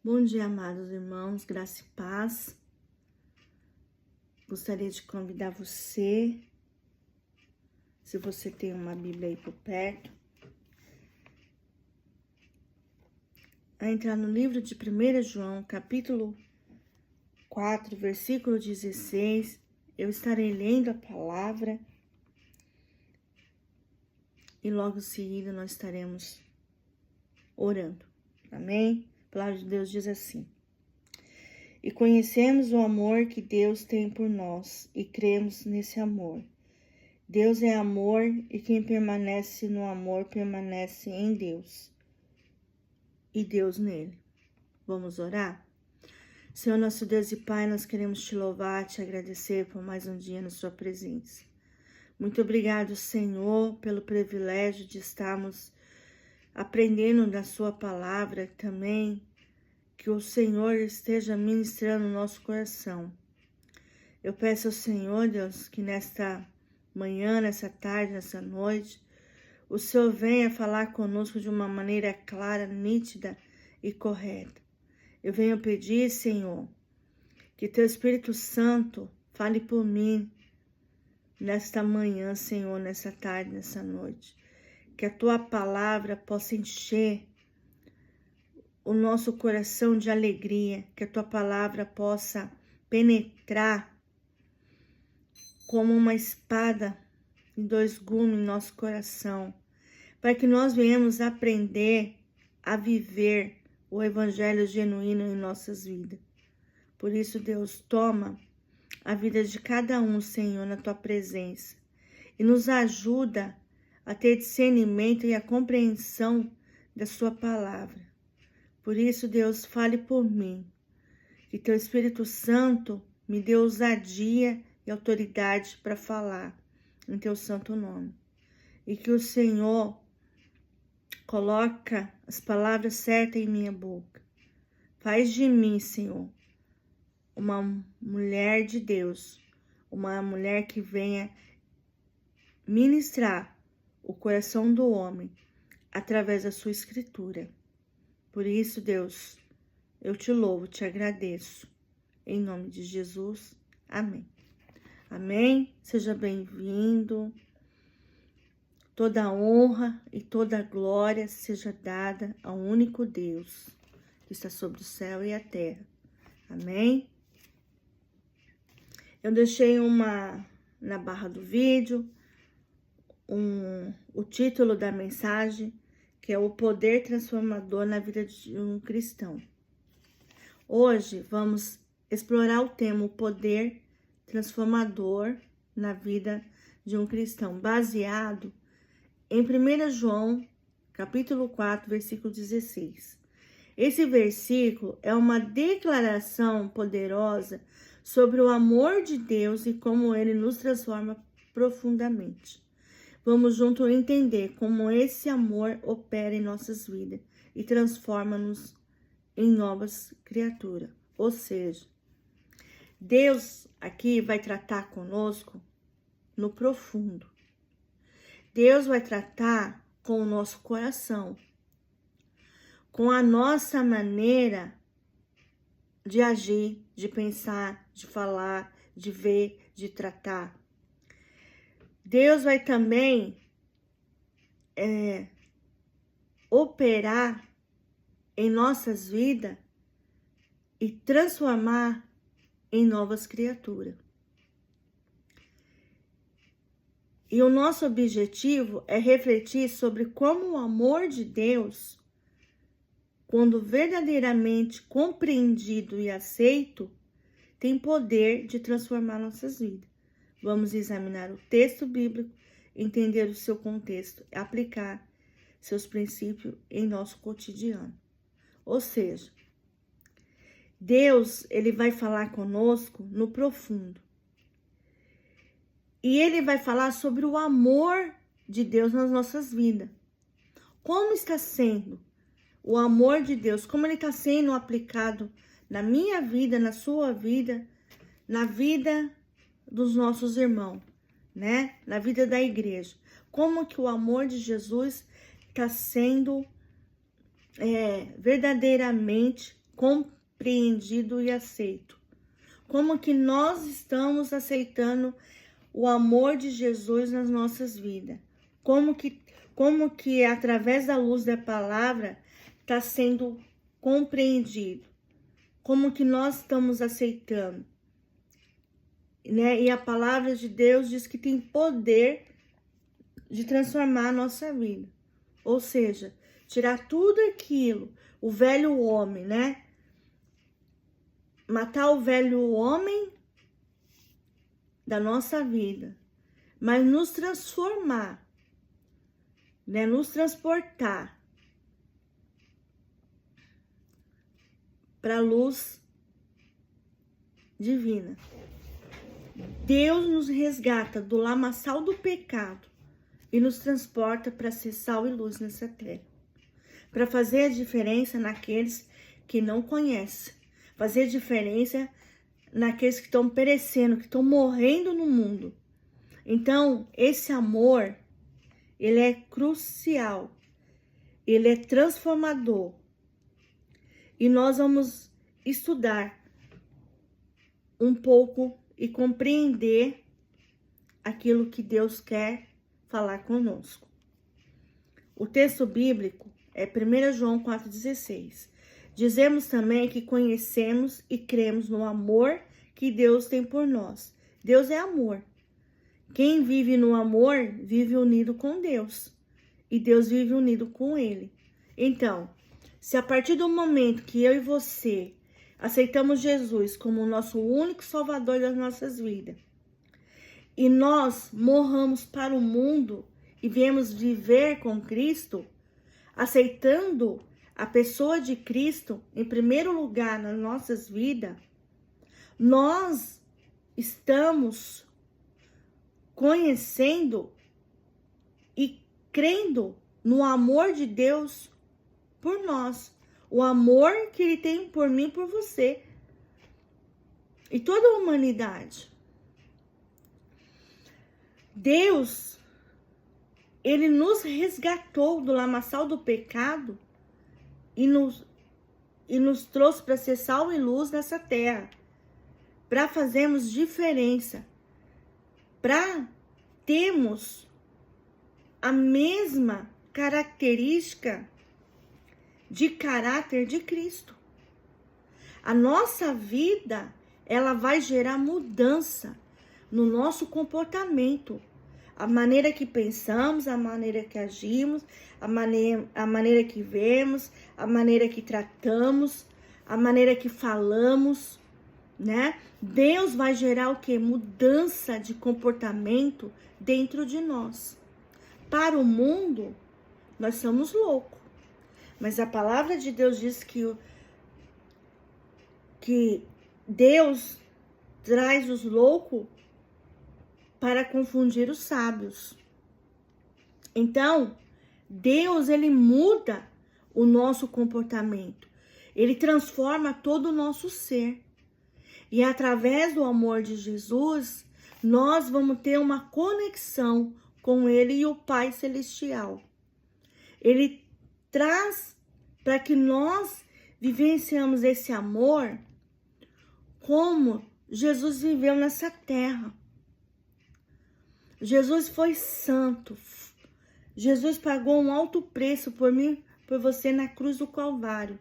Bom dia, amados irmãos, graça e paz. Gostaria de convidar você, se você tem uma Bíblia aí por perto, a entrar no livro de 1 João, capítulo 4, versículo 16. Eu estarei lendo a palavra e logo em seguida nós estaremos orando. Amém? A palavra de Deus diz assim: E conhecemos o amor que Deus tem por nós e cremos nesse amor. Deus é amor e quem permanece no amor permanece em Deus e Deus nele. Vamos orar? Senhor, nosso Deus e Pai, nós queremos te louvar, te agradecer por mais um dia na sua presença. Muito obrigado, Senhor, pelo privilégio de estarmos aprendendo da sua palavra também. Que o Senhor esteja ministrando no nosso coração. Eu peço ao Senhor, Deus, que nesta manhã, nessa tarde, nessa noite, o Senhor venha falar conosco de uma maneira clara, nítida e correta. Eu venho pedir, Senhor, que Teu Espírito Santo fale por mim nesta manhã, Senhor, nessa tarde, nessa noite. Que a Tua palavra possa encher o nosso coração de alegria, que a Tua palavra possa penetrar como uma espada de 2 gumes em nosso coração, para que nós venhamos aprender a viver o evangelho genuíno em nossas vidas. Por isso, Deus, toma a vida de cada um, Senhor, na Tua presença e nos ajuda a ter discernimento e a compreensão da Sua palavra. Por isso, Deus, fale por mim, que Teu Espírito Santo me dê ousadia e autoridade para falar em Teu santo nome. E que o Senhor coloque as palavras certas em minha boca. Faz de mim, Senhor, uma mulher de Deus, uma mulher que venha ministrar o coração do homem através da Sua Escritura. Por isso, Deus, eu te louvo, te agradeço. Em nome de Jesus, amém. Amém? Seja bem-vindo. Toda a honra e toda a glória seja dada ao único Deus, que está sobre o céu e a terra. Amém? Eu deixei na barra do vídeo o título da mensagem, que é o poder transformador na vida de um cristão. Hoje vamos explorar o tema, o poder transformador na vida de um cristão, baseado em 1 João, capítulo 4, versículo 16. Esse versículo é uma declaração poderosa sobre o amor de Deus e como ele nos transforma profundamente. Vamos juntos entender como esse amor opera em nossas vidas e transforma-nos em novas criaturas. Ou seja, Deus aqui vai tratar conosco no profundo. Deus vai tratar com o nosso coração, com a nossa maneira de agir, de pensar, de falar, de ver, de tratar. Deus vai também operar em nossas vidas e transformar em novas criaturas. E o nosso objetivo é refletir sobre como o amor de Deus, quando verdadeiramente compreendido e aceito, tem poder de transformar nossas vidas. Vamos examinar o texto bíblico, entender o seu contexto, aplicar seus princípios em nosso cotidiano. Ou seja, Deus, ele vai falar conosco no profundo. E ele vai falar sobre o amor de Deus nas nossas vidas. Como está sendo o amor de Deus, como ele está sendo aplicado na minha vida, na sua vida, na vida dos nossos irmãos, né? Na vida da igreja. Como que o amor de Jesus está sendo verdadeiramente compreendido e aceito. Como que nós estamos aceitando o amor de Jesus nas nossas vidas? Como que através da luz da palavra está sendo compreendido? Como que nós estamos aceitando? Né? E a palavra de Deus diz que tem poder de transformar a nossa vida. Ou seja, tirar tudo aquilo, o velho homem, né? Matar o velho homem da nossa vida, mas nos transformar, né? Nos transportar para a luz divina. Deus nos resgata do lamaçal do pecado e nos transporta para ser sal e luz nessa terra, para fazer a diferença naqueles que não conhecem, fazer diferença naqueles que estão perecendo, que estão morrendo no mundo. Então, esse amor, ele é crucial, ele é transformador. E nós vamos estudar um pouco e compreender aquilo que Deus quer falar conosco. O texto bíblico é 1 João 4,16. Dizemos também que conhecemos e cremos no amor que Deus tem por nós. Deus é amor. Quem vive no amor, vive unido com Deus. E Deus vive unido com ele. Então, se a partir do momento que eu e você aceitamos Jesus como o nosso único salvador das nossas vidas, e nós morramos para o mundo e viemos viver com Cristo, aceitando a pessoa de Cristo em primeiro lugar nas nossas vidas, nós estamos conhecendo e crendo no amor de Deus por nós, o amor que ele tem por mim e por você e toda a humanidade. Deus, ele nos resgatou do lamaçal do pecado e nos trouxe para ser sal e luz nessa terra, para fazermos diferença, para termos a mesma característica de caráter de Cristo. A nossa vida, ela vai gerar mudança no nosso comportamento, a maneira que pensamos, a maneira que agimos, a maneira que vemos, a maneira que tratamos, a maneira que falamos, né? Deus vai gerar o quê? Mudança de comportamento dentro de nós. Para o mundo, nós somos loucos. Mas a palavra de Deus diz que Deus traz os loucos para confundir os sábios. Então, Deus, ele muda o nosso comportamento. Ele transforma todo o nosso ser. E através do amor de Jesus, nós vamos ter uma conexão com ele e o Pai Celestial. Ele traz para que nós vivenciamos esse amor como Jesus viveu nessa terra. Jesus foi santo. Jesus pagou um alto preço por mim, por você na cruz do Calvário.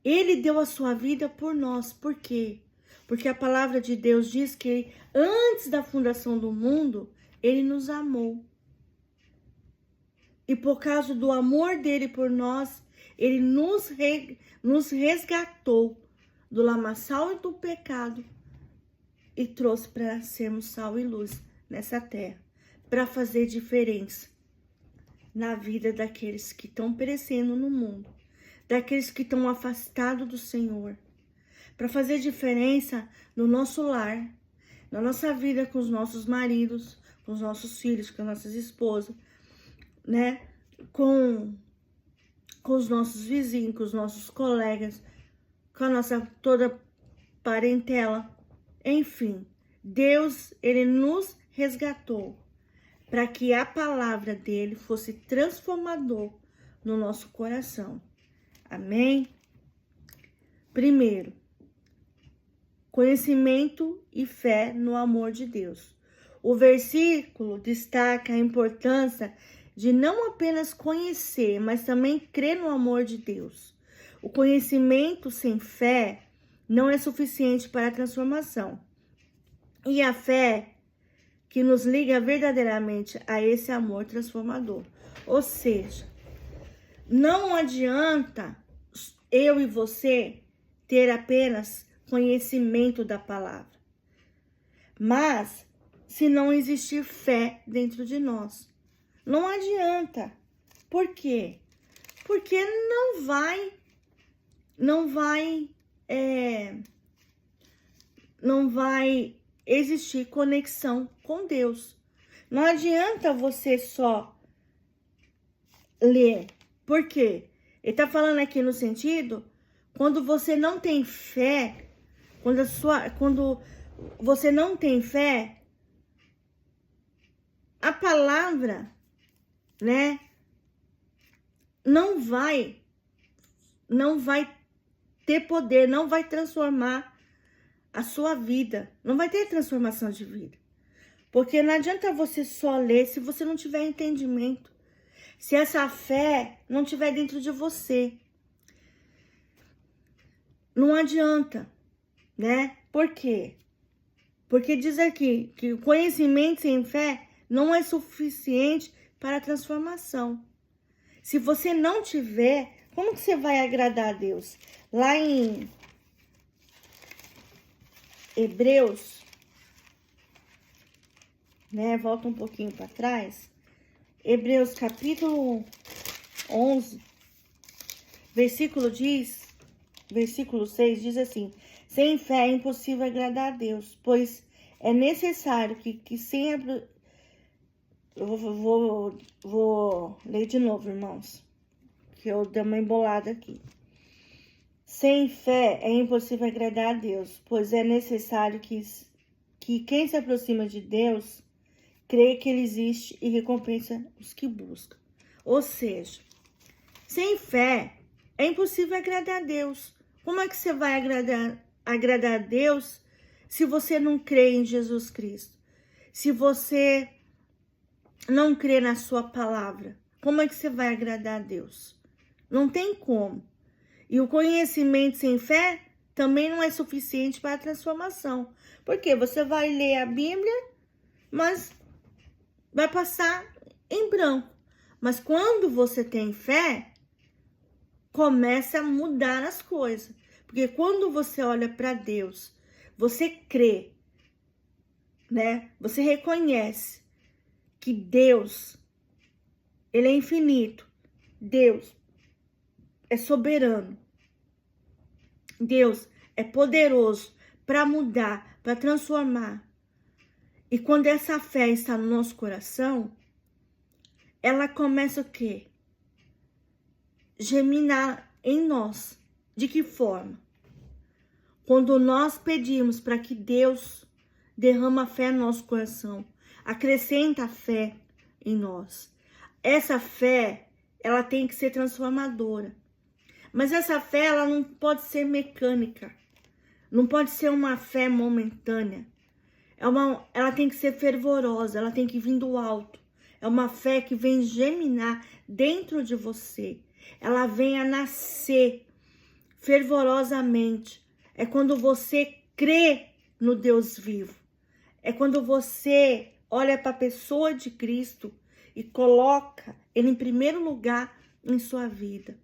Ele deu a sua vida por nós. Por quê? Porque a palavra de Deus diz que antes da fundação do mundo, ele nos amou. E por causa do amor dele por nós, ele nos resgatou do lamaçal e do pecado e trouxe para sermos sal e luz nessa terra, para fazer diferença na vida daqueles que estão perecendo no mundo, daqueles que estão afastados do Senhor, para fazer diferença no nosso lar, na nossa vida com os nossos maridos, com os nossos filhos, com as nossas esposas, né? Com os nossos vizinhos, com os nossos colegas, com a nossa toda parentela. Enfim, Deus, ele nos resgatou para que a palavra dele fosse transformador no nosso coração. Amém? Primeiro, conhecimento e fé no amor de Deus. O versículo destaca a importância de não apenas conhecer, mas também crer no amor de Deus. O conhecimento sem fé não é suficiente para a transformação. E a fé que nos liga verdadeiramente a esse amor transformador. Ou seja, não adianta eu e você ter apenas conhecimento da palavra, mas se não existir fé dentro de nós, não adianta. Por quê? Porque não vai existir conexão com Deus. Não adianta você só ler. Por quê? Ele tá falando aqui no sentido, quando você não tem fé, quando você não tem fé, a palavra, né, não vai ter poder, não vai transformar a sua vida, não vai ter transformação de vida. Porque não adianta você só ler se você não tiver entendimento, se essa fé não estiver dentro de você. Não adianta, né? Por quê? Porque diz aqui que o conhecimento sem fé não é suficiente para a transformação. Se você não tiver, como que você vai agradar a Deus? Lá em Hebreus, né? Volta um pouquinho para trás. Hebreus capítulo 11, versículo 6 diz assim: sem fé é impossível agradar a Deus, pois é necessário que sempre... Eu vou ler de novo, irmãos, que eu dei uma embolada aqui. Sem fé é impossível agradar a Deus, pois é necessário que quem se aproxima de Deus crê que Ele existe e recompensa os que buscam. Ou seja, sem fé é impossível agradar a Deus. Como é que você vai agradar a Deus se você não crê em Jesus Cristo? Se você não crê na sua palavra, como é que você vai agradar a Deus? Não tem como. E o conhecimento sem fé também não é suficiente para a transformação. Porque você vai ler a Bíblia, mas vai passar em branco. Mas quando você tem fé, começa a mudar as coisas. Porque quando você olha para Deus, você crê, né? Você reconhece que Deus, Ele é infinito. Deus é soberano. Deus é poderoso para mudar, para transformar. E quando essa fé está no nosso coração, ela começa o quê? Germinar em nós. De que forma? Quando nós pedimos para que Deus derrama fé no nosso coração, acrescenta a fé em nós. Essa fé, ela tem que ser transformadora. Mas essa fé, ela não pode ser mecânica. Não pode ser uma fé momentânea. Ela tem que ser fervorosa, ela tem que vir do alto. É uma fé que vem germinar dentro de você. Ela vem a nascer fervorosamente. É quando você crê no Deus vivo. É quando você olha para a pessoa de Cristo e coloca Ele em primeiro lugar em sua vida.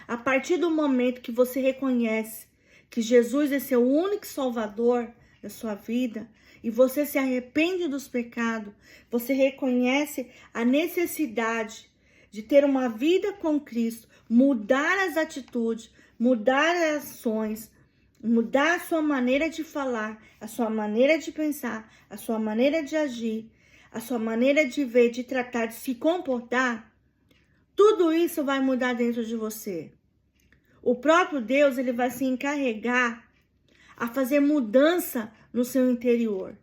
A partir do momento que você reconhece que Jesus é seu único Salvador da sua vida e você se arrepende dos pecados, você reconhece a necessidade de ter uma vida com Cristo, mudar as atitudes, mudar as ações, mudar a sua maneira de falar, a sua maneira de pensar, a sua maneira de agir, a sua maneira de ver, de tratar, de se comportar, tudo isso vai mudar dentro de você. O próprio Deus, ele vai se encarregar a fazer mudança no seu interior,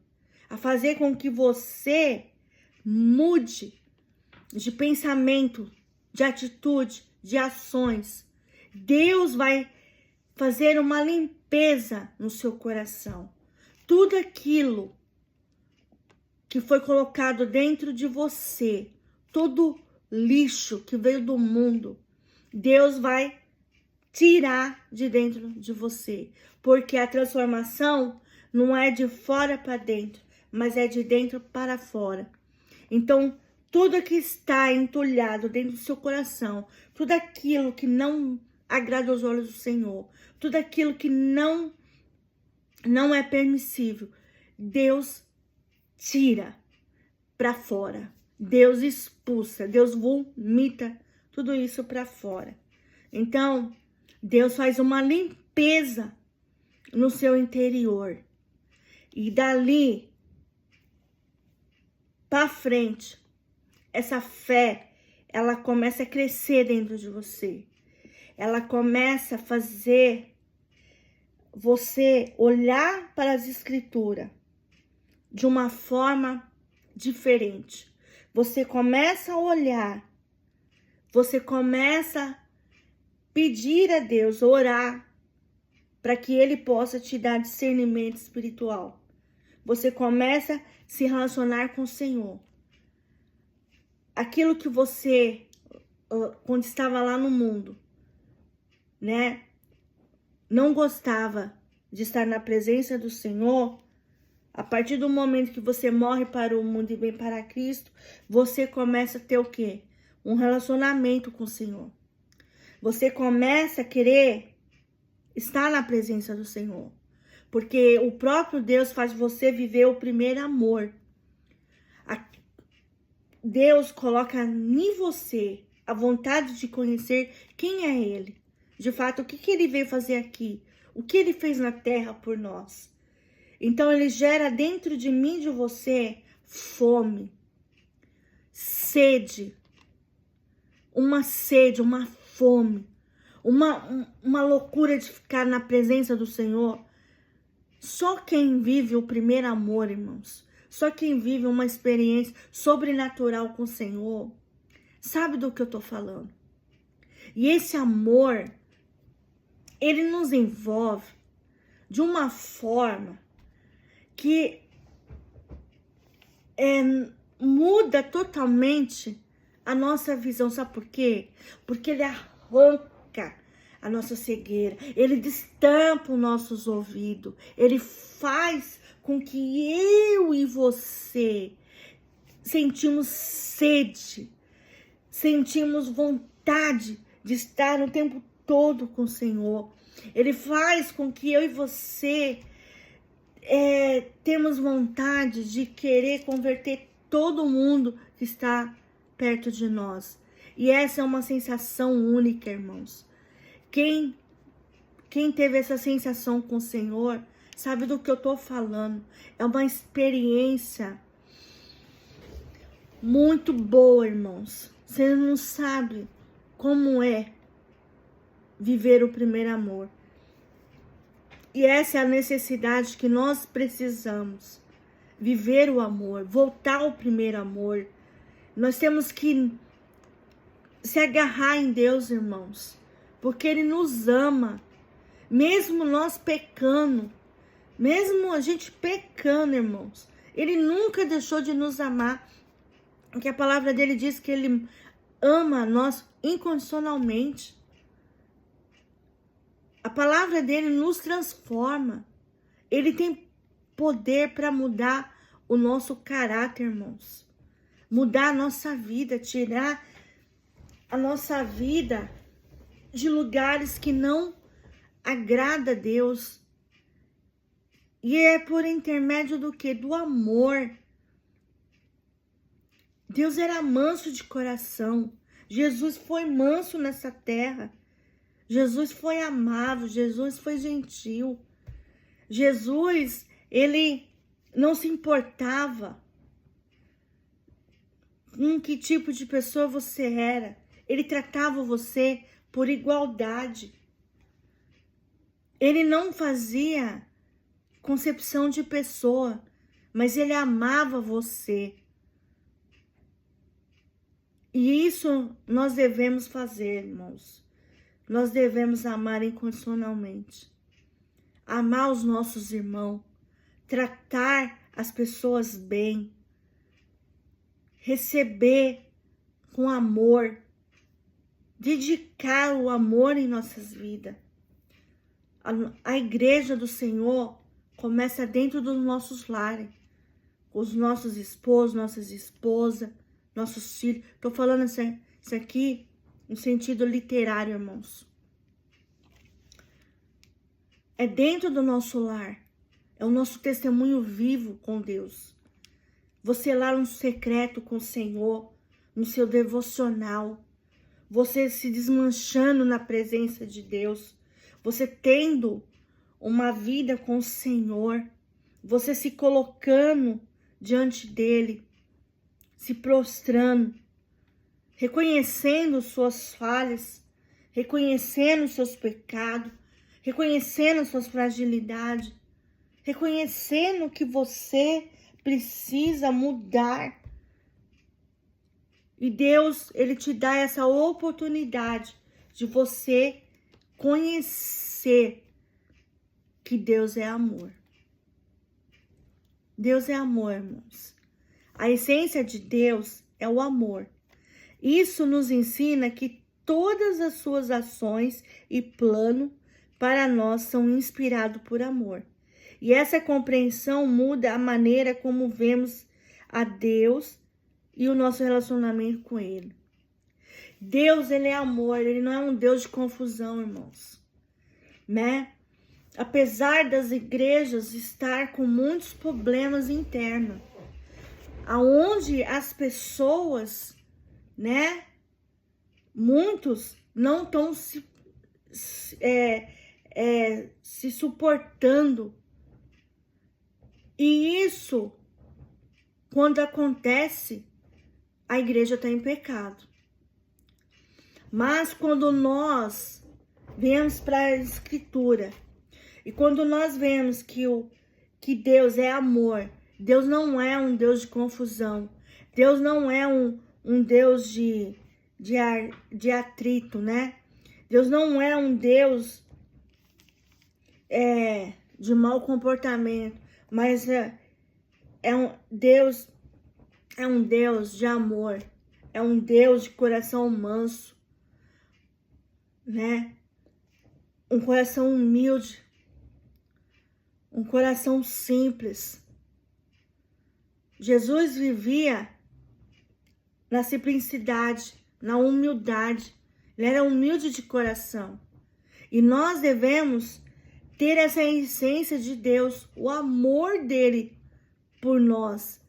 a fazer com que você mude de pensamento, de atitude, de ações, Deus vai fazer uma limpeza no seu coração. Tudo aquilo que foi colocado dentro de você, todo lixo que veio do mundo, Deus vai tirar de dentro de você. Porque a transformação não é de fora para dentro, mas é de dentro para fora. Então, tudo que está entulhado dentro do seu coração, tudo aquilo que não agrada aos olhos do Senhor, tudo aquilo que não é permissível, Deus tira para fora. Deus expulsa, Deus vomita tudo isso para fora. Então, Deus faz uma limpeza no seu interior. E dali para frente, essa fé, ela começa a crescer dentro de você. Ela começa a fazer você olhar para as escrituras de uma forma diferente. Você começa a olhar, você começa a pedir a Deus, orar, para que Ele possa te dar discernimento espiritual. Você começa a se relacionar com o Senhor. Aquilo que você, quando estava lá no mundo, né, não gostava de estar na presença do Senhor, a partir do momento que você morre para o mundo e vem para Cristo, você começa a ter o quê? Um relacionamento com o Senhor. Você começa a querer estar na presença do Senhor. Porque o próprio Deus faz você viver o primeiro amor. Deus coloca em você a vontade de conhecer quem é Ele. De fato, o que Ele veio fazer aqui? O que Ele fez na terra por nós? Então, Ele gera dentro de mim e de você fome, sede, uma fome, uma loucura de ficar na presença do Senhor. Só quem vive o primeiro amor, irmãos, só quem vive uma experiência sobrenatural com o Senhor, sabe do que eu tô falando. E esse amor, ele nos envolve de uma forma que muda totalmente a nossa visão. Sabe por quê? Porque ele arranca a nossa cegueira, ele destampa os nossos ouvidos, ele faz com que eu e você sentimos sede, sentimos vontade de estar o tempo todo com o Senhor. Ele faz com que eu e você temos vontade de querer converter todo mundo que está perto de nós. E essa é uma sensação única, irmãos. Quem teve essa sensação com o Senhor, sabe do que eu tô falando. É uma experiência muito boa, irmãos. Você não sabe como é viver o primeiro amor. E essa é a necessidade que nós precisamos. Viver o amor, voltar ao primeiro amor. Nós temos que se agarrar em Deus, irmãos. Porque Ele nos ama. Mesmo nós pecando. Mesmo a gente pecando, irmãos. Ele nunca deixou de nos amar. Porque a palavra dele diz que Ele ama nós incondicionalmente. A palavra dele nos transforma. Ele tem poder para mudar o nosso caráter, irmãos. Mudar a nossa vida, tirar a nossa vida de lugares que não agrada a Deus. E é por intermédio do quê? Do amor. Deus era manso de coração. Jesus foi manso nessa terra. Jesus foi amável, Jesus foi gentil. Jesus, ele não se importava com que tipo de pessoa você era. Ele tratava você por igualdade. Ele não fazia concepção de pessoa, mas ele amava você. E isso nós devemos fazer, irmãos. nós devemos amar incondicionalmente. Amar os nossos irmãos, tratar as pessoas bem, receber com amor, dedicar o amor em nossas vidas. A igreja do Senhor começa dentro dos nossos lares, os nossos esposos, nossas esposas, nossos filhos. Estou falando isso aqui no sentido literário, irmãos. É dentro do nosso lar. É o nosso testemunho vivo com Deus. Você lá no secreto com o Senhor, no seu devocional. Você se desmanchando na presença de Deus. Você tendo uma vida com o Senhor. Você se colocando diante dele. Se prostrando. Reconhecendo suas falhas. Reconhecendo seus pecados. Reconhecendo suas fragilidades. Reconhecendo que você precisa mudar. E Deus, Ele te dá essa oportunidade de você conhecer que Deus é amor. Deus é amor, irmãos. A essência de Deus é o amor. Isso nos ensina que todas as suas ações e plano para nós são inspirados por amor. E essa compreensão muda a maneira como vemos a Deus e o nosso relacionamento com Ele. Deus, Ele é amor, Ele não é um Deus de confusão, irmãos. Né? Apesar das igrejas estar com muitos problemas internos, aonde as pessoas, né? Muitos não estão se suportando. E isso, quando acontece, a igreja está em pecado. Mas quando nós vemos para a Escritura, e quando nós vemos que Deus é amor, Deus não é um Deus de confusão, Deus não é um Deus de atrito, né? Deus não é um Deus de mau comportamento, mas um Deus de amor, é um Deus de coração manso, né? Um coração humilde, um coração simples. Jesus vivia na simplicidade, na humildade. Ele era humilde de coração. E nós devemos ter essa essência de Deus, o amor dele por nós.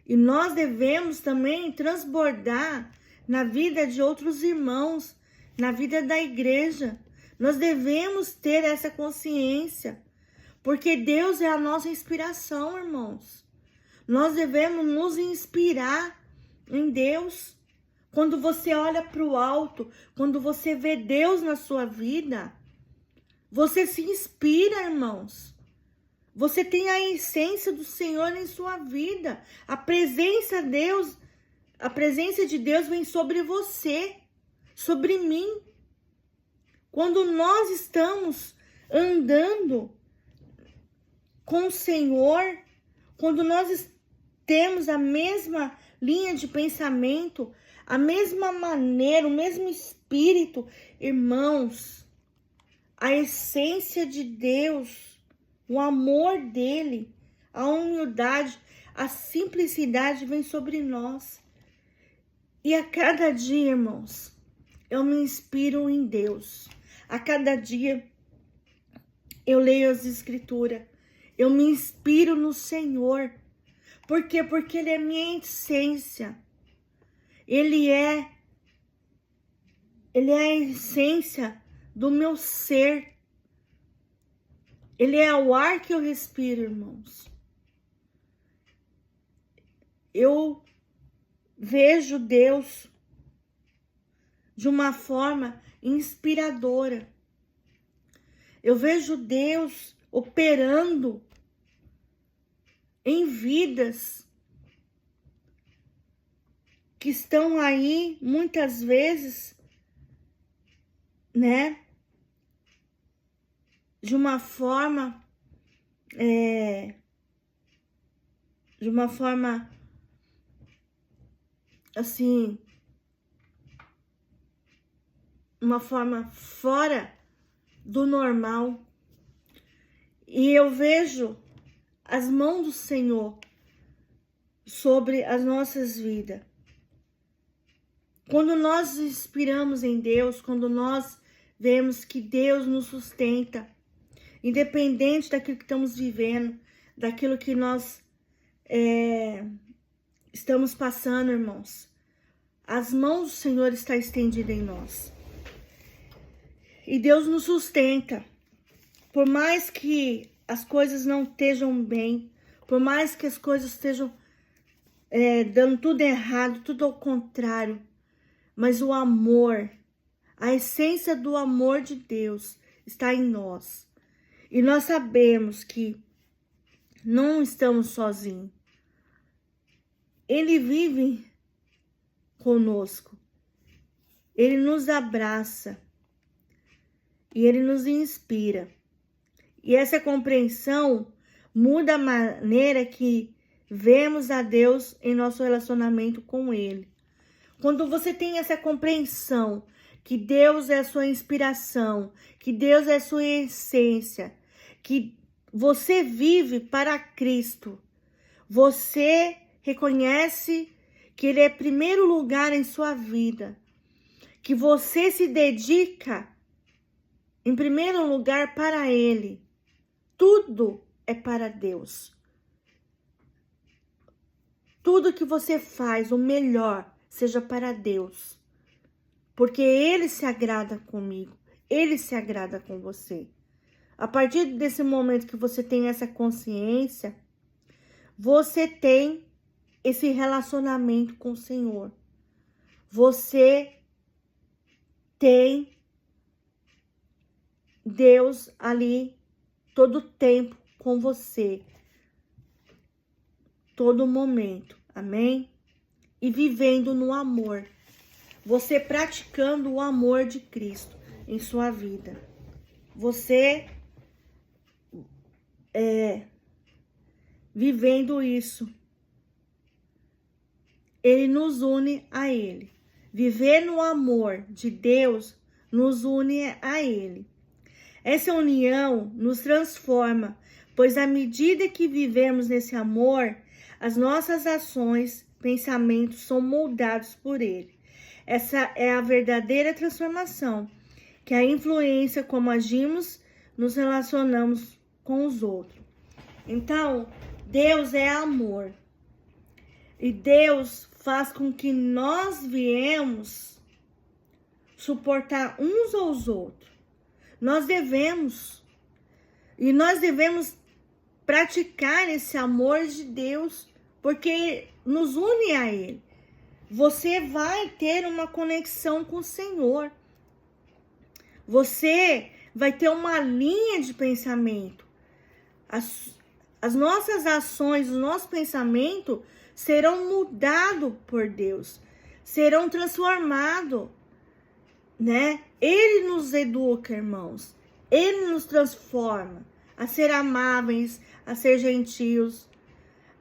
E nós devemos também transbordar na vida de outros irmãos, na vida da igreja. Nós devemos ter essa consciência, porque Deus é a nossa inspiração, irmãos. Nós devemos nos inspirar em Deus. Quando você olha para o alto, quando você vê Deus na sua vida, você se inspira, irmãos. Você tem a essência do Senhor em sua vida. A presença de Deus vem sobre você, sobre mim. Quando nós estamos andando com o Senhor, quando nós temos a mesma linha de pensamento, a mesma maneira, o mesmo espírito, irmãos, a essência de Deus, o amor dele, a humildade, a simplicidade vem sobre nós. E a cada dia, irmãos, eu me inspiro em Deus. A cada dia eu leio as Escrituras, eu me inspiro no Senhor. Por quê? Porque Ele é minha essência. Ele é a essência do meu ser. Ele é o ar que eu respiro, irmãos. Eu vejo Deus de uma forma inspiradora. Eu vejo Deus operando em vidas que estão aí muitas vezes, né, de uma forma, assim, uma forma fora do normal. E eu vejo as mãos do Senhor sobre as nossas vidas. Quando nós inspiramos em Deus, quando nós vemos que Deus nos sustenta, independente daquilo que estamos vivendo, daquilo que nós estamos passando, irmãos, as mãos do Senhor estão estendidas em nós. E Deus nos sustenta. Por mais que as coisas não estejam bem, por mais que as coisas estejam dando tudo errado, tudo ao contrário, mas o amor, a essência do amor de Deus está em nós. E nós sabemos que não estamos sozinhos. Ele vive conosco. Ele nos abraça. E Ele nos inspira. E essa compreensão muda a maneira que vemos a Deus em nosso relacionamento com Ele. Quando você tem essa compreensão que Deus é a sua inspiração, que Deus é a sua essência, que você vive para Cristo, você reconhece que Ele é primeiro lugar em sua vida, que você se dedica em primeiro lugar para Ele. Tudo é para Deus. Tudo que você faz, o melhor, seja para Deus. Porque Ele se agrada comigo. Ele se agrada com você. A partir desse momento que você tem essa consciência, você tem esse relacionamento com o Senhor. Você tem Deus ali todo o tempo com você. Todo momento. Amém? E vivendo no amor. Você praticando o amor de Cristo em sua vida. Você vivendo isso. Ele nos une a Ele. Viver no amor de Deus nos une a Ele. Essa união nos transforma, pois à medida que vivemos nesse amor, as nossas ações, pensamentos são moldados por Ele. Essa é a verdadeira transformação, que a influência como agimos, nos relacionamos com os outros. Então, Deus é amor. E Deus faz com que nós viemos suportar uns aos outros. Nós devemos praticar esse amor de Deus, porque nos une a Ele. Você vai ter uma conexão com o Senhor. Você vai ter uma linha de pensamento. As nossas ações, o nosso pensamento serão mudados por Deus. Serão transformados, né? Ele nos educa, irmãos. Ele nos transforma a ser amáveis, a ser gentios,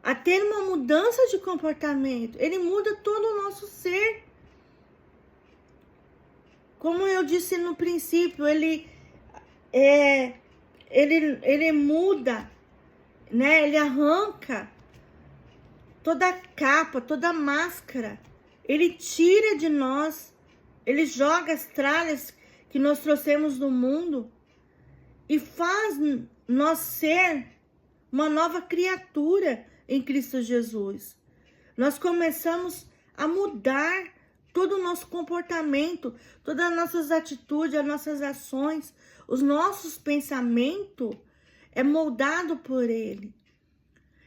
a ter uma mudança de comportamento. Ele muda todo o nosso ser. Como eu disse no princípio, ele muda, né? Ele arranca toda a capa, toda a máscara. Ele tira de nós, ele joga as tralhas que nós trouxemos do mundo e faz nós ser uma nova criatura em Cristo Jesus. Nós começamos a mudar todo o nosso comportamento, todas as nossas atitudes, as nossas ações, os nossos pensamentos é moldado por Ele.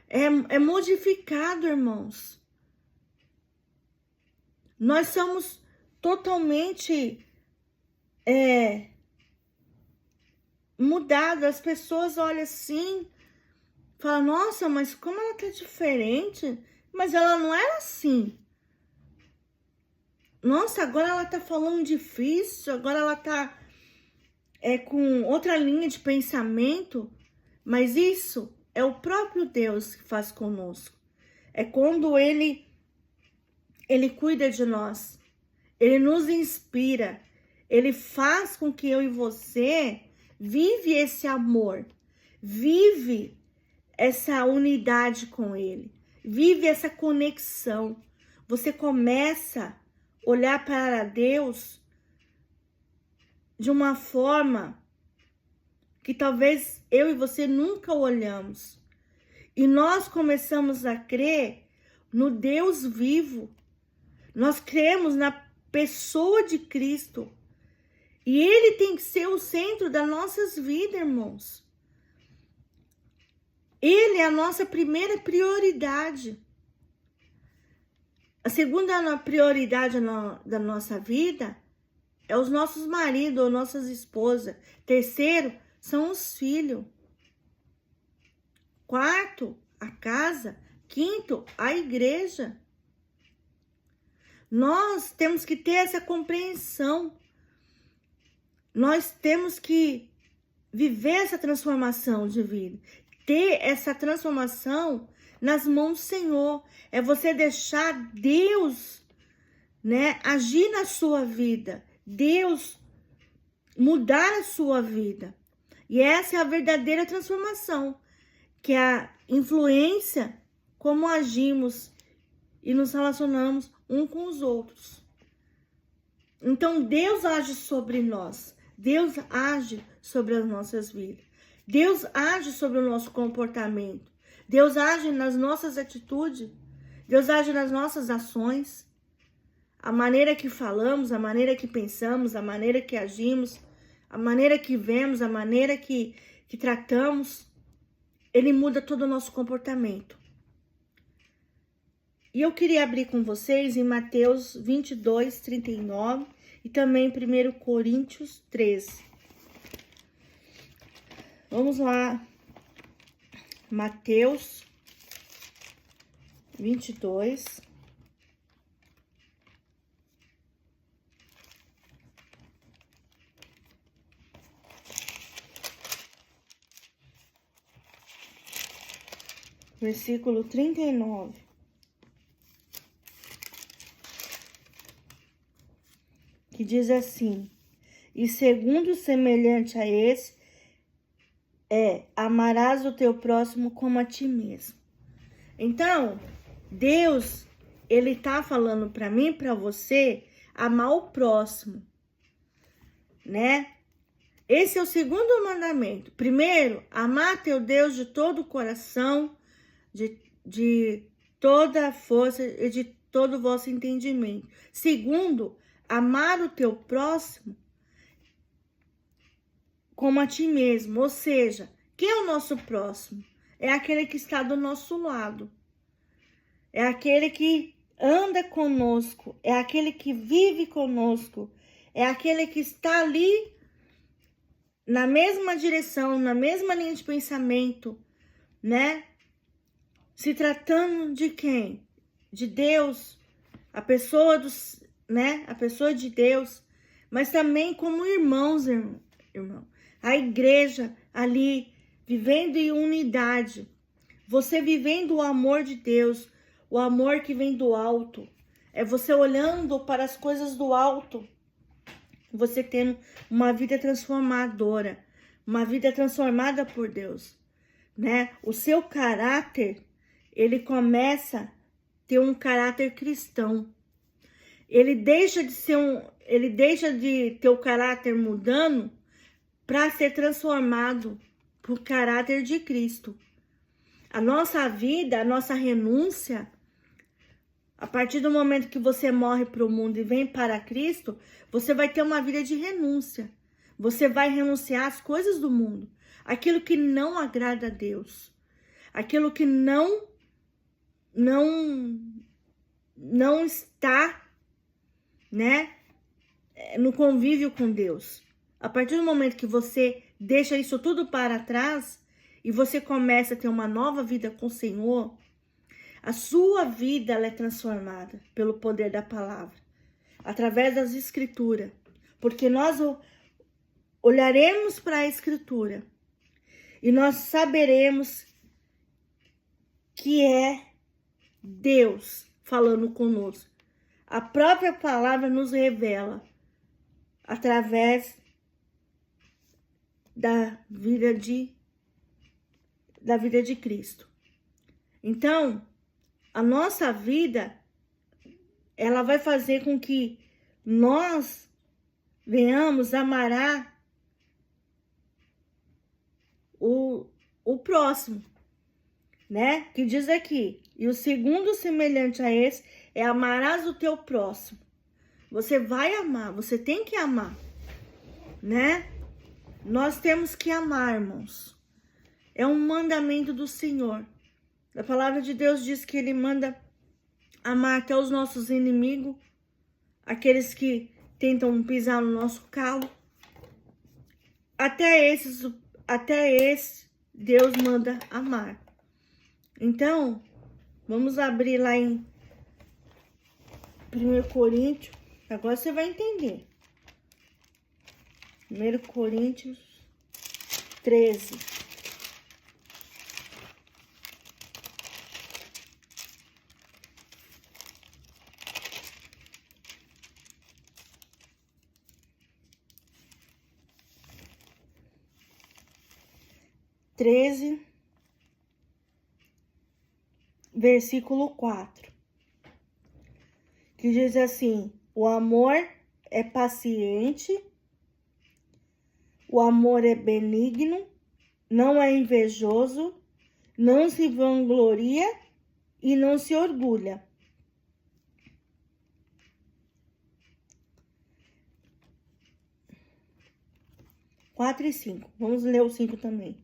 É modificado, irmãos. Nós somos totalmente mudados. As pessoas olham assim, falam, nossa, mas como ela tá diferente? Mas ela não era assim. Nossa, agora ela tá falando difícil, agora ela tá é com outra linha de pensamento, mas isso é o próprio Deus que faz conosco. É quando Ele cuida de nós, Ele nos inspira, Ele faz com que eu e você vive esse amor, vive essa unidade com Ele, vive essa conexão. Você começa a olhar para Deus de uma forma que talvez eu e você nunca olhamos. E nós começamos a crer no Deus vivo. Nós cremos na pessoa de Cristo. E Ele tem que ser o centro das nossas vidas, irmãos. Ele é a nossa primeira prioridade. A segunda prioridade da nossa vida é os nossos maridos ou nossas esposas. Terceiro, são os filhos. Quarto, a casa. Quinto, a igreja. Nós temos que ter essa compreensão. Nós temos que viver essa transformação de vida. Ter essa transformação nas mãos do Senhor. É você deixar Deus, né, agir na sua vida. Deus mudar a sua vida. E essa é a verdadeira transformação, que é a influência, como agimos e nos relacionamos uns com os outros. Então Deus age sobre nós, Deus age sobre as nossas vidas, Deus age sobre o nosso comportamento, Deus age nas nossas atitudes, Deus age nas nossas ações, a maneira que falamos, a maneira que pensamos, a maneira que agimos, a maneira que vemos, a maneira que tratamos, Ele muda todo o nosso comportamento. E eu queria abrir com vocês em Mateus 22, 39 e também 1 Coríntios 13. Vamos lá. Mateus 22. Versículo 39. Que diz assim: e segundo semelhante a esse, amarás o teu próximo como a ti mesmo. Então, Deus, Ele tá falando para mim e para você amar o próximo, né? Esse é o segundo mandamento. Primeiro, amar teu Deus de todo o coração, de toda a força e de todo o vosso entendimento. Segundo, amar o teu próximo como a ti mesmo. Ou seja, quem é o nosso próximo? É aquele que está do nosso lado. É aquele que anda conosco. É aquele que vive conosco. É aquele que está ali na mesma direção, na mesma linha de pensamento, né? Se tratando de quem? De Deus, a pessoa né? A pessoa de Deus, mas também como irmãos, irmão. A igreja ali, vivendo em unidade. Você vivendo o amor de Deus, o amor que vem do alto. É você olhando para as coisas do alto. Você tendo uma vida transformadora, uma vida transformada por Deus, né? O seu caráter, ele começa a ter um caráter cristão. Ele deixa de ter o caráter mudando para ser transformado por caráter de Cristo. A nossa vida, a nossa renúncia, a partir do momento que você morre para o mundo e vem para Cristo, você vai ter uma vida de renúncia. Você vai renunciar às coisas do mundo, aquilo que não agrada a Deus, aquilo que não está, né, no convívio com Deus. A partir do momento que você deixa isso tudo para trás e você começa a ter uma nova vida com o Senhor, a sua vida ela é transformada pelo poder da palavra, através das escrituras. Porque olharemos para a Escritura e nós saberemos que é Deus falando conosco. A própria palavra nos revela através da vida de Cristo. Então, a nossa vida, ela vai fazer com que nós venhamos amar o próximo, né? Que diz aqui, e o segundo semelhante a esse é amarás o teu próximo. Você vai amar, você tem que amar, né? Nós temos que amar, irmãos. É um mandamento do Senhor. A palavra de Deus diz que Ele manda amar até os nossos inimigos, aqueles que tentam pisar no nosso calo. Até esse Deus manda amar. Então, vamos abrir lá em 1 Coríntios. Agora você vai entender. 1 Coríntios 13. Versículo 4, que diz assim: o amor é paciente, o amor é benigno, não é invejoso, não se vangloria e não se orgulha. Quatro e 5. Vamos ler o 5 também.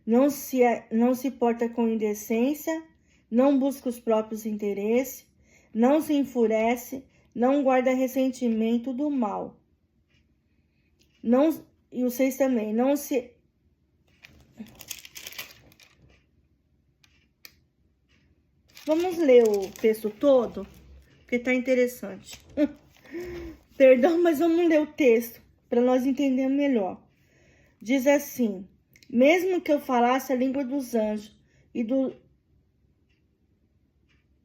Não se porta com indecência, não busca os próprios interesses, não se enfurece, não guarda ressentimento do mal. E o 6 também, não se... Vamos ler o texto todo, porque tá interessante. Perdão, mas vamos ler o texto, para nós entendermos melhor. Diz assim: mesmo que eu falasse a língua dos anjos e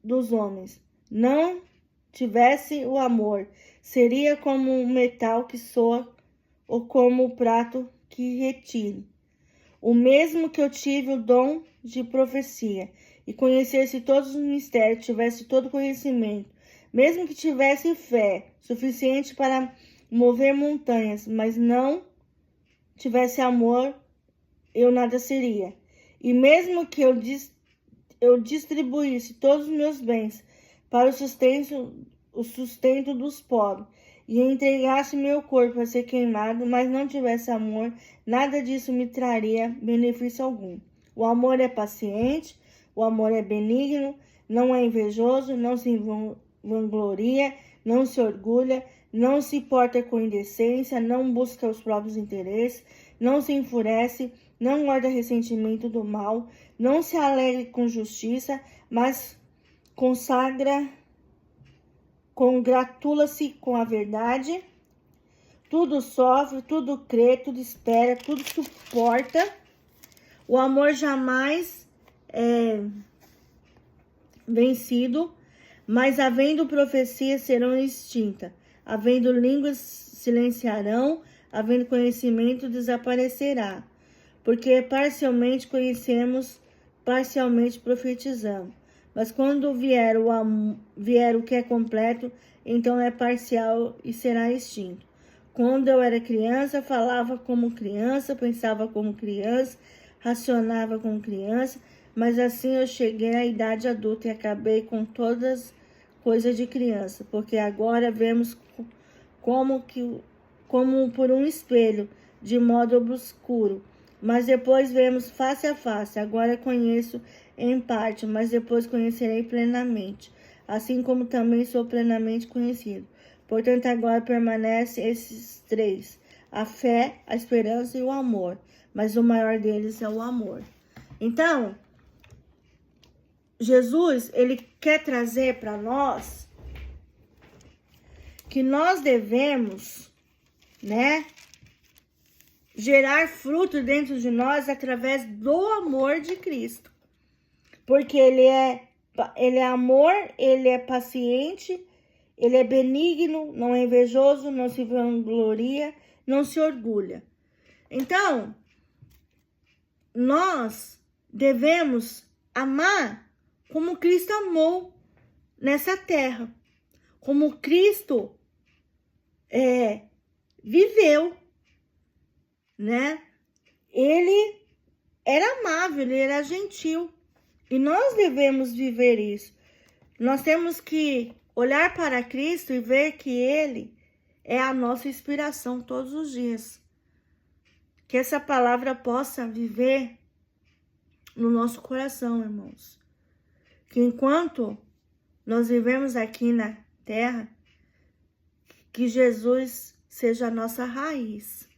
dos homens, não tivesse o amor, seria como um metal que soa ou como um prato que retire. O mesmo que eu tive o dom de profecia e conhecesse todos os mistérios, tivesse todo conhecimento, mesmo que tivesse fé suficiente para mover montanhas, mas não tivesse amor, eu nada seria. E mesmo que eu distribuísse todos os meus bens para o sustento dos pobres e entregasse meu corpo a ser queimado, mas não tivesse amor, nada disso me traria benefício algum. O amor é paciente, o amor é benigno, não é invejoso, não se vangloria, não se orgulha, não se porta com indecência, não busca os próprios interesses, não se enfurece, não guarda ressentimento do mal, não se alegre com justiça, mas congratula-se com a verdade. Tudo sofre, tudo crê, tudo espera, tudo suporta. O amor jamais é vencido, mas havendo profecias serão extintas, havendo línguas silenciarão, havendo conhecimento desaparecerá. Porque parcialmente conhecemos, parcialmente profetizamos. Mas quando vier o que é completo, então é parcial e será extinto. Quando eu era criança, falava como criança, pensava como criança, racionava como criança, mas assim eu cheguei à idade adulta e acabei com todas as coisas de criança, porque agora vemos como por um espelho, de modo obscuro, mas depois vemos face a face. Agora conheço em parte, mas depois conhecerei plenamente, assim como também sou plenamente conhecido. Portanto, agora permanecem esses três: a fé, a esperança e o amor, mas o maior deles é o amor. Então, Jesus, ele quer trazer para nós que nós devemos, né, gerar fruto dentro de nós através do amor de Cristo. Porque ele é amor, ele é paciente, ele é benigno, não é invejoso, não se vangloria, não se orgulha. Então, nós devemos amar como Cristo amou nessa terra. Como Cristo viveu, né? Ele era amável, ele era gentil. E nós devemos viver isso. Nós temos que olhar para Cristo e ver que Ele é a nossa inspiração todos os dias. Que essa palavra possa viver no nosso coração, irmãos. Que enquanto nós vivemos aqui na terra, que Jesus seja a nossa raiz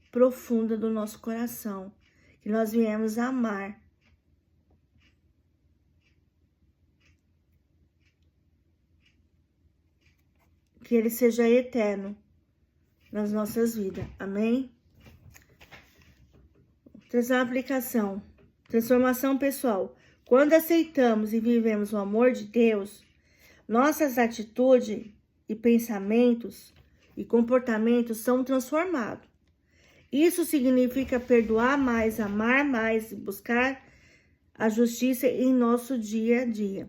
profunda do nosso coração. Que nós viemos amar. Que Ele seja eterno nas nossas vidas. Amém? Aplicação. Transformação pessoal. Quando aceitamos e vivemos o amor de Deus, nossas atitudes e pensamentos e comportamentos são transformados. Isso significa perdoar mais, amar mais e buscar a justiça em nosso dia a dia.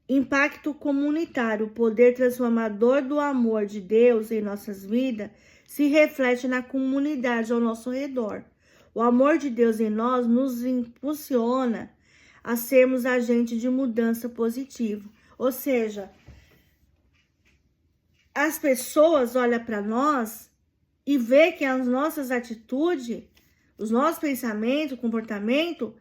Impacto comunitário, o poder transformador do amor de Deus em nossas vidas se reflete na comunidade ao nosso redor. O amor de Deus em nós nos impulsiona a sermos agentes de mudança positiva. Ou seja, as pessoas olham para nós e vê que as nossas atitudes, os nossos pensamentos, comportamento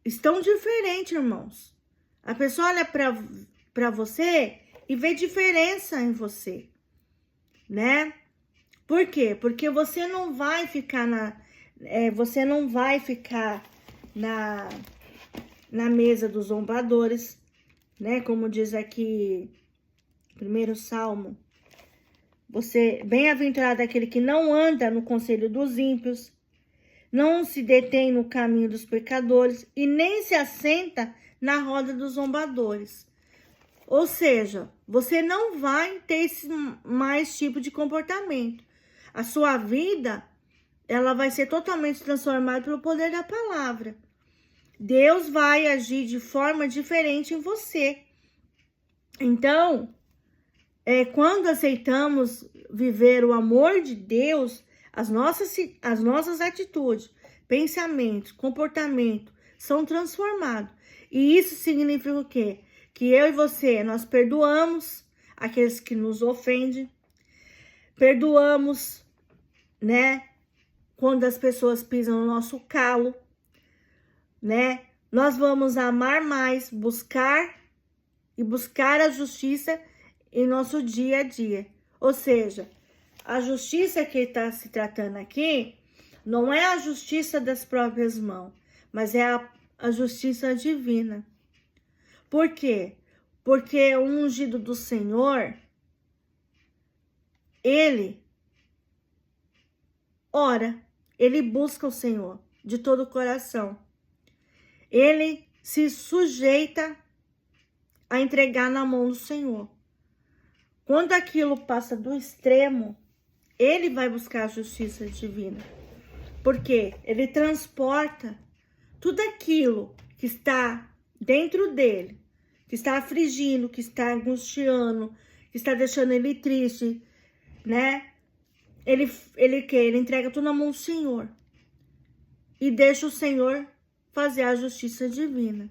estão diferentes, irmãos. A pessoa olha para você e vê diferença em você, né? Por quê? Porque você não vai ficar na mesa dos zombadores, né? Como diz aqui, primeiro Salmo. Bem-aventurado aquele que não anda no conselho dos ímpios, não se detém no caminho dos pecadores e nem se assenta na roda dos zombadores. Ou seja, você não vai ter mais tipo de comportamento. A sua vida, ela vai ser totalmente transformada pelo poder da palavra. Deus vai agir de forma diferente em você. Então, quando aceitamos viver o amor de Deus, as nossas atitudes, pensamentos, comportamento são transformados. E isso significa o quê? Que eu e você, nós perdoamos aqueles que nos ofendem, perdoamos, né? Quando as pessoas pisam no nosso calo, né? Nós vamos amar mais, buscar a justiça em nosso dia a dia. Ou seja, a justiça que está se tratando aqui não é a justiça das próprias mãos, mas é a justiça divina. Por quê? Porque o ungido do Senhor, ele ora, ele busca o Senhor de todo o coração. Ele se sujeita a entregar na mão do Senhor. Quando aquilo passa do extremo, ele vai buscar a justiça divina. Porque ele transporta tudo aquilo que está dentro dele, que está afligindo, que está angustiando, que está deixando ele triste, né? Ele entrega tudo na mão do Senhor. E deixa o Senhor fazer a justiça divina.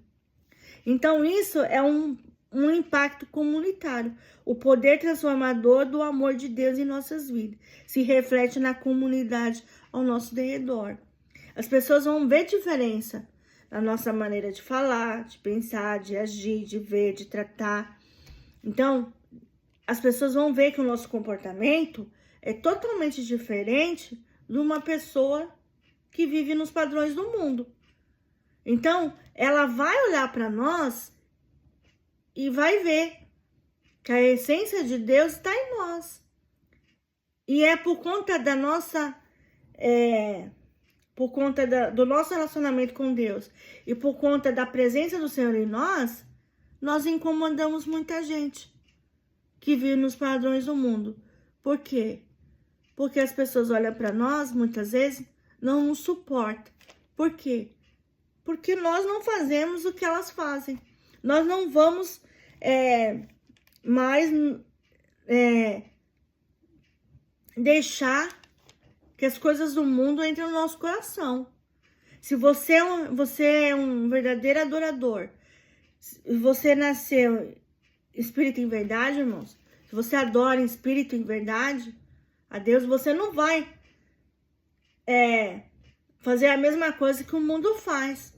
Então, isso é um impacto comunitário. O poder transformador do amor de Deus em nossas vidas se reflete na comunidade ao nosso redor. As pessoas vão ver diferença na nossa maneira de falar, de pensar, de agir, de ver, de tratar. Então, as pessoas vão ver que o nosso comportamento é totalmente diferente de uma pessoa que vive nos padrões do mundo. Então, ela vai olhar para nós e vai ver que a essência de Deus está em nós. E é por conta da nossa, por conta do nosso relacionamento com Deus e por conta da presença do Senhor em nós, nós incomodamos muita gente que vive nos padrões do mundo. Por quê? Porque as pessoas olham para nós, muitas vezes, não nos suportam. Por quê? Porque nós não fazemos o que elas fazem. Nós não vamos mais deixar que as coisas do mundo entrem no nosso coração. Se você é um verdadeiro adorador, se você nasceu espírito em verdade, irmãos, se você adora em espírito em verdade a Deus, você não vai fazer a mesma coisa que o mundo faz.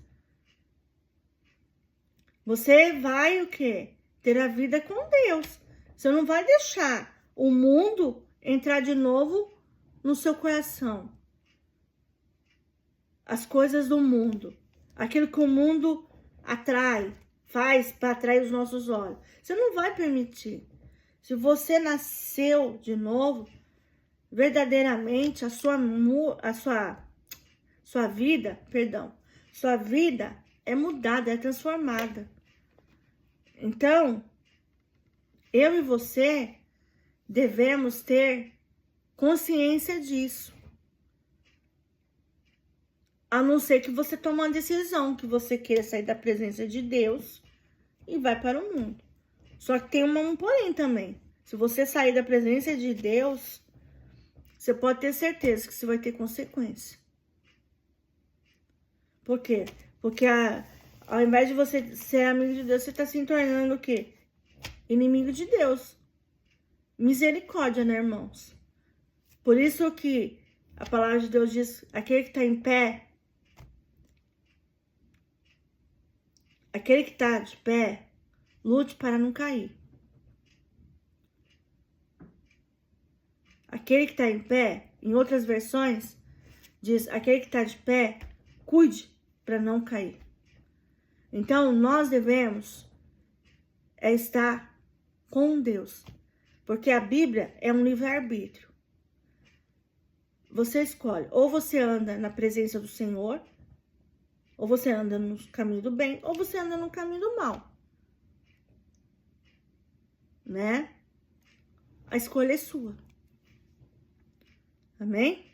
Você vai o quê? Ter a vida com Deus. Você não vai deixar o mundo entrar de novo no seu coração. As coisas do mundo, aquilo que o mundo atrai, faz para atrair os nossos olhos. Você não vai permitir. Se você nasceu de novo, verdadeiramente a sua vida é mudada, é transformada. Então, eu e você devemos ter consciência disso. A não ser que você tome uma decisão, que você queira sair da presença de Deus e vai para o mundo. Só que tem um porém também. Se você sair da presença de Deus, você pode ter certeza que você vai ter consequência. Por quê? Porque ao invés de você ser amigo de Deus, você está se tornando o quê? Inimigo de Deus. Misericórdia, né, irmãos? Por isso que a palavra de Deus diz, aquele que está em pé, aquele que está de pé, lute para não cair. Aquele que está em pé, em outras versões, diz, aquele que está de pé, cuide para não cair. Então, nós devemos estar com Deus. Porque a Bíblia é um livre-arbítrio. Você escolhe, ou você anda na presença do Senhor, ou você anda no caminho do bem, ou você anda no caminho do mal. Né? A escolha é sua. Amém?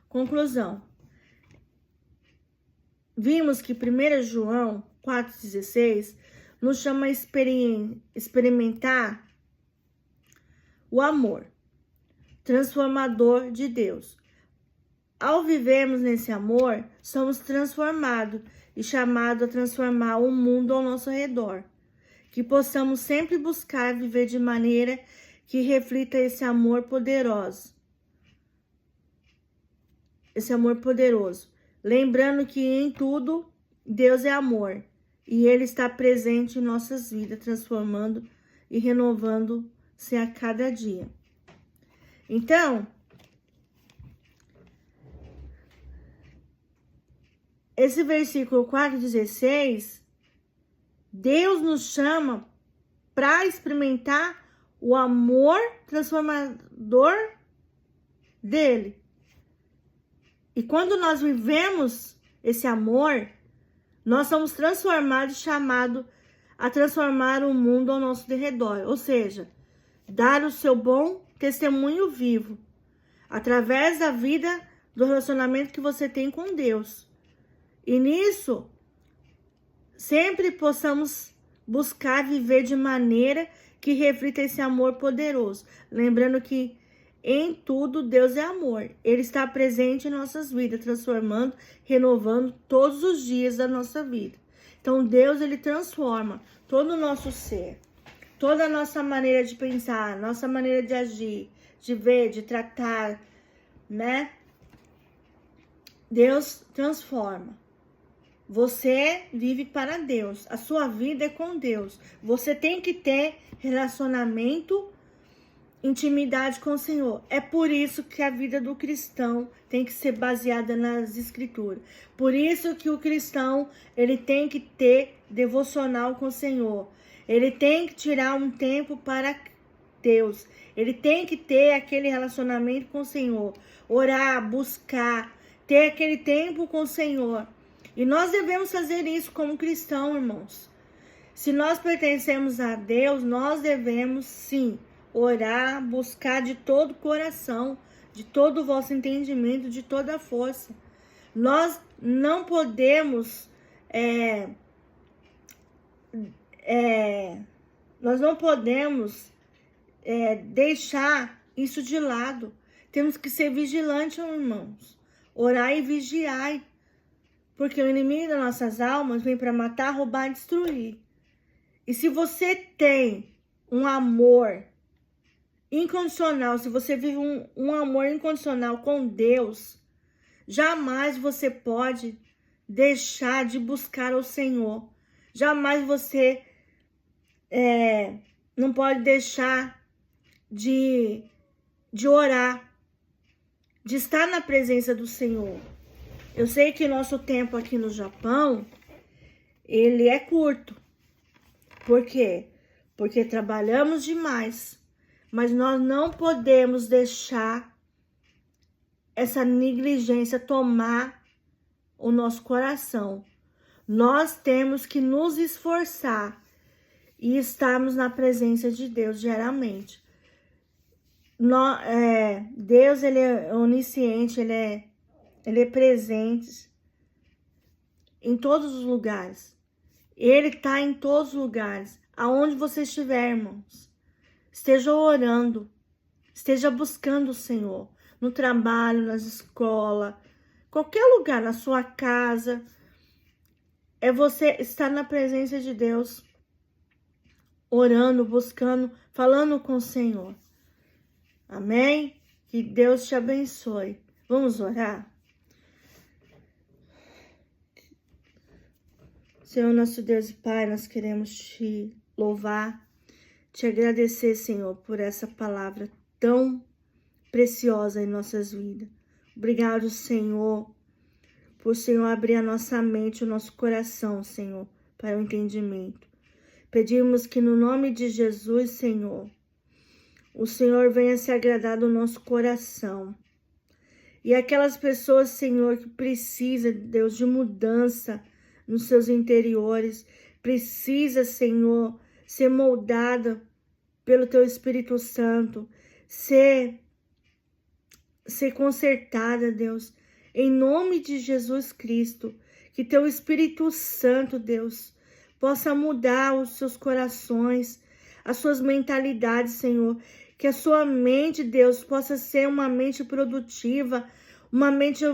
Conclusão. Vimos que 1 João 4,16 nos chama a experimentar o amor transformador de Deus. Ao vivermos nesse amor, somos transformados e chamados a transformar o mundo ao nosso redor. Que possamos sempre buscar viver de maneira que reflita esse amor poderoso. Esse amor poderoso. Lembrando que em tudo, Deus é amor. E Ele está presente em nossas vidas, transformando e renovando-se a cada dia. Então, esse versículo 4,16, Deus nos chama para experimentar o amor transformador dele. E quando nós vivemos esse amor, nós somos transformados, chamados a transformar o mundo ao nosso redor. Ou seja, dar o seu bom testemunho vivo, através da vida, do relacionamento que você tem com Deus. E nisso, sempre possamos buscar viver de maneira que reflita esse amor poderoso. Lembrando que em tudo Deus é amor. Ele está presente em nossas vidas, transformando, renovando todos os dias da nossa vida. Então Deus, Ele transforma todo o nosso ser, toda a nossa maneira de pensar, nossa maneira de agir, de ver, de tratar, né? Deus transforma. Você vive para Deus. A sua vida é com Deus. Você tem que ter relacionamento, intimidade com o Senhor. É por isso que a vida do cristão tem que ser baseada nas Escrituras. Por isso que o cristão, ele tem que ter devocional com o Senhor. Ele tem que tirar um tempo para Deus. Ele tem que ter aquele relacionamento com o Senhor. Orar, buscar, ter aquele tempo com o Senhor. E nós devemos fazer isso como cristão, irmãos. Se nós pertencemos a Deus, nós devemos sim orar, buscar de todo o coração, de todo o vosso entendimento, de toda a força. Nós não podemos deixar isso de lado. Temos que ser vigilantes, irmãos. Orar e vigiar. Porque o inimigo das nossas almas vem para matar, roubar e destruir. E se você tem um amor incondicional, se você vive um amor incondicional com Deus, jamais você pode deixar de buscar o Senhor. Jamais você não pode deixar de orar, de estar na presença do Senhor. Eu sei que nosso tempo aqui no Japão, ele é curto. Por quê? Porque trabalhamos demais. Mas nós não podemos deixar essa negligência tomar o nosso coração. Nós temos que nos esforçar e estarmos na presença de Deus diariamente. Deus, ele é onisciente, ele é presente em todos os lugares. Ele está em todos os lugares. Aonde você estiver, irmãos, esteja orando, esteja buscando o Senhor. No trabalho, nas escolas, qualquer lugar, na sua casa. É você estar na presença de Deus, orando, buscando, falando com o Senhor. Amém? Que Deus te abençoe. Vamos orar? Senhor, nosso Deus e Pai, nós queremos te louvar, te agradecer, Senhor, por essa palavra tão preciosa em nossas vidas. Obrigado, Senhor, por o Senhor abrir a nossa mente, o nosso coração, Senhor, para o entendimento. Pedimos que no nome de Jesus, Senhor, o Senhor venha se agradar do nosso coração. E aquelas pessoas, Senhor, que precisam, Deus, de mudança nos seus interiores, precisa, Senhor, ser moldada pelo Teu Espírito Santo, ser consertada, Deus, em nome de Jesus Cristo, que Teu Espírito Santo, Deus, possa mudar os seus corações, as suas mentalidades, Senhor, que a sua mente, Deus, possa ser uma mente produtiva, uma mente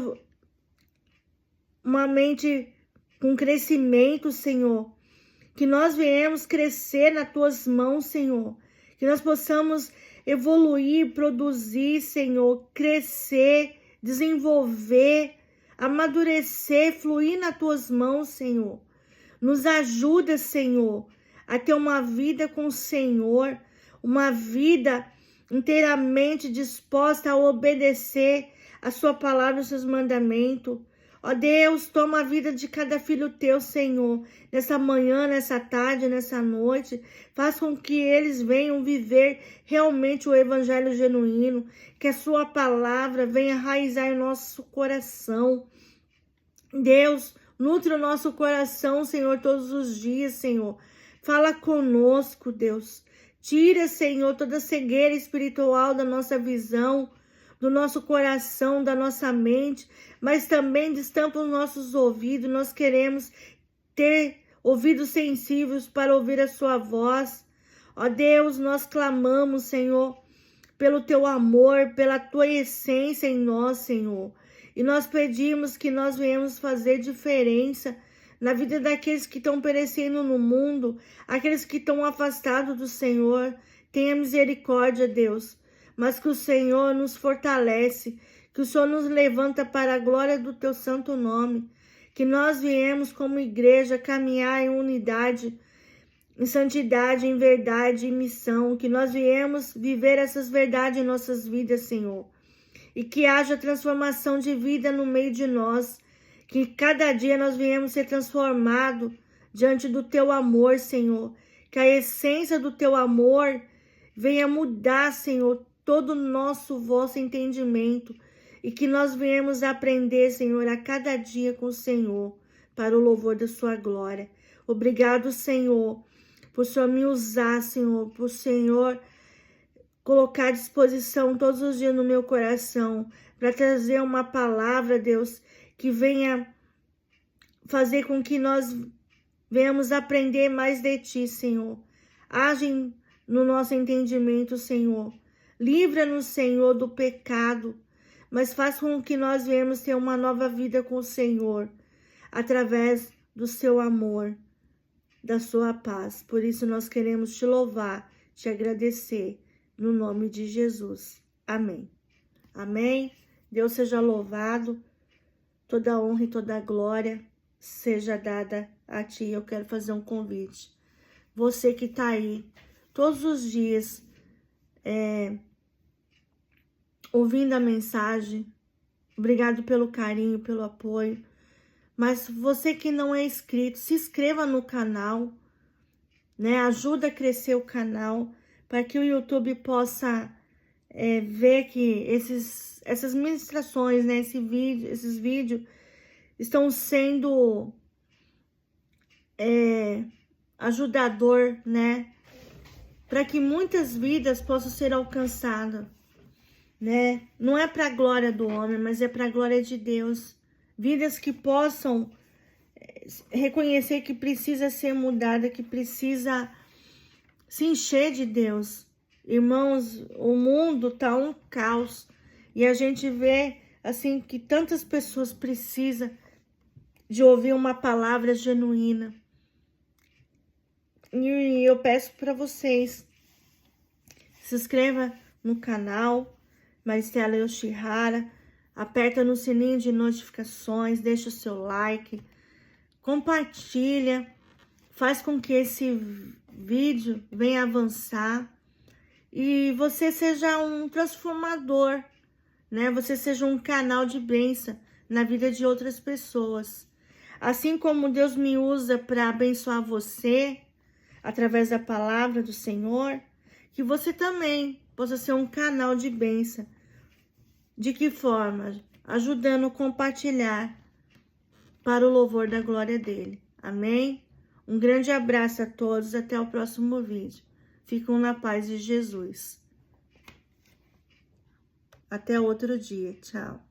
com crescimento, Senhor. Que nós venhamos crescer nas Tuas mãos, Senhor. Que nós possamos evoluir, produzir, Senhor. Crescer, desenvolver, amadurecer, fluir nas Tuas mãos, Senhor. Nos ajuda, Senhor, a ter uma vida com o Senhor. Uma vida inteiramente disposta a obedecer a Sua palavra, os Seus mandamentos. Ó Deus, toma a vida de cada filho Teu, Senhor, nessa manhã, nessa tarde, nessa noite. Faz com que eles venham viver realmente o evangelho genuíno, que a Sua palavra venha enraizar em nosso coração. Deus, nutre o nosso coração, Senhor, todos os dias, Senhor. Fala conosco, Deus. Tira, Senhor, toda cegueira espiritual da nossa visão, do nosso coração, da nossa mente, mas também destampa os nossos ouvidos. Nós queremos ter ouvidos sensíveis para ouvir a Sua voz. Ó Deus, nós clamamos, Senhor, pelo Teu amor, pela Tua essência em nós, Senhor. E nós pedimos que nós venhamos fazer diferença na vida daqueles que estão perecendo no mundo, aqueles que estão afastados do Senhor. Tenha misericórdia, Deus, mas que o Senhor nos fortalece, que o Senhor nos levanta para a glória do Teu santo nome, que nós viemos como igreja caminhar em unidade, em santidade, em verdade, em missão, que nós viemos viver essas verdades em nossas vidas, Senhor, e que haja transformação de vida no meio de nós, que cada dia nós viemos ser transformados diante do Teu amor, Senhor, que a essência do Teu amor venha mudar, Senhor, todo o vosso entendimento e que nós venhamos aprender, Senhor, a cada dia com o Senhor, para o louvor da sua glória. Obrigado, Senhor, por o Senhor me usar, Senhor, por o Senhor colocar à disposição todos os dias no meu coração para trazer uma palavra, Deus, que venha fazer com que nós venhamos aprender mais de Ti, Senhor. Age no nosso entendimento, Senhor. Livra-nos, Senhor, do pecado, mas faz com que nós venhamos ter uma nova vida com o Senhor, através do Seu amor, da Sua paz. Por isso nós queremos Te louvar, Te agradecer, no nome de Jesus. Amém. Amém. Deus seja louvado, toda honra e toda glória seja dada a Ti. Eu quero fazer um convite. Você que está aí, todos os dias, ouvindo a mensagem, obrigado pelo carinho, pelo apoio. Mas você que não é inscrito, se inscreva no canal, né? Ajuda a crescer o canal, para que o YouTube possa ver que essas ministrações, né? Esses vídeos estão sendo ajudador, né? Para que muitas vidas possam ser alcançadas, né? Não é para a glória do homem, mas é para a glória de Deus. Vidas que possam reconhecer que precisa ser mudada, que precisa se encher de Deus. Irmãos, o mundo tá um caos e a gente vê assim que tantas pessoas precisam de ouvir uma palavra genuína. E eu peço para vocês, se inscreva no canal Maristela Yoshihara, aperta no sininho de notificações, deixa o seu like, compartilha, faz com que esse vídeo venha avançar e você seja um transformador, né? Você seja um canal de bênção na vida de outras pessoas. Assim como Deus me usa para abençoar você através da palavra do Senhor, que você também possa ser um canal de bênção. De que forma? Ajudando a compartilhar para o louvor da glória dele. Amém? Um grande abraço a todos, até o próximo vídeo. Fiquem na paz de Jesus. Até outro dia. Tchau.